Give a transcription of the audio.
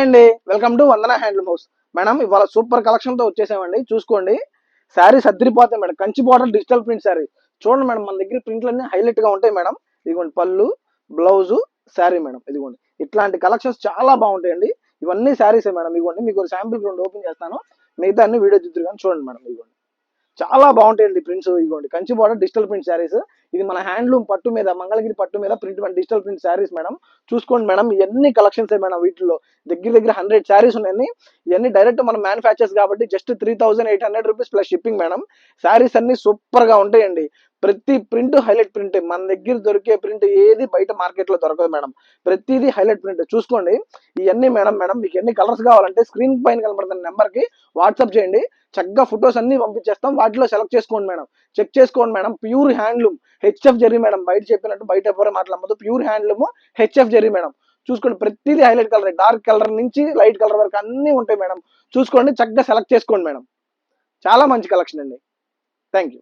అండి, welcome to Vandana handloom house. Madam ఇవాళ super collection తో వచ్చేసామండి. చూసుకోండి, శారీస్ అద్దరిపోతాయి madam. Kanchi border digital print sari చూడండి మేడం. మన దగ్గర ప్రింట్లు అన్ని హైలైట్ గా ఉంటాయి మేడం. ఇదిగోండి పళ్ళు, బ్లౌజు, శారీ మేడం. ఇదిగోండి ఇట్లాంటి కలెక్షన్స్ చాలా బాగుంటాయండి. ఇవన్నీ శారీసే మేడం. ఇదిగోండి మీకు శాంపిల్ రెండు ఓపెన్ చేస్తాను, మిగతా అన్ని వీడియో చూద్దరు కానీ చూడండి మేడం. ఇదిగోండి చాలా బాగుంటాయండి ప్రింట్స్. ఇదిగోండి Kanchi border digital print saris. ఇది మన హ్యాండ్లూమ్ పట్టు మీద, మంగళగిరి పట్టు మీద print digital print saris madam. చూసుకోండి మేడం, ఇవన్నీ కలెక్షన్స్ మేడం. వీటిలో దగ్గర దగ్గర 100 శారీస్ ఉన్నాయి. ఇవన్నీ డైరెక్ట్ మన మ్యానుఫ్యాక్చర్స్ కాబట్టి just 3800 rupees plus shipping madam. Saris అన్ని సూపర్ గా ఉంటాయండి. ప్రతి ప్రింట్ హైలైట్ ప్రింట్. మన దగ్గర దొరికే ప్రింట్ ఏది బయట మార్కెట్ లో దొరకదు మేడం. ప్రతిదీ హైలైట్ ప్రింట్. చూసుకోండి ఇవన్నీ మేడం. మీకు ఎన్ని కలర్స్ కావాలంటే స్క్రీన్ పైన కనబడుతున్న నెంబర్ కి వాట్సాప్ చేయండి. చక్కగా ఫొటోస్ అన్ని పంపించేస్తాం. వాటిలో సెలెక్ట్ చేసుకోండి మేడం. చెక్ చేసుకోండి madam. Pure handloom HF zari madam. బయట చెప్పినట్టు బయట ఎవరే మాట్లాడదు. Pure handloom HF zari madam. చూసుకోండి ప్రతిదీ హైలైట్ కలర్, డార్క్ కలర్ నుంచి లైట్ కలర్ వరకు అన్ని ఉంటాయి మేడం. చూసుకోండి, చక్కగా సెలెక్ట్ చేసుకోండి మేడం. చాలా మంచి కలెక్షన్ అండి. Thank you.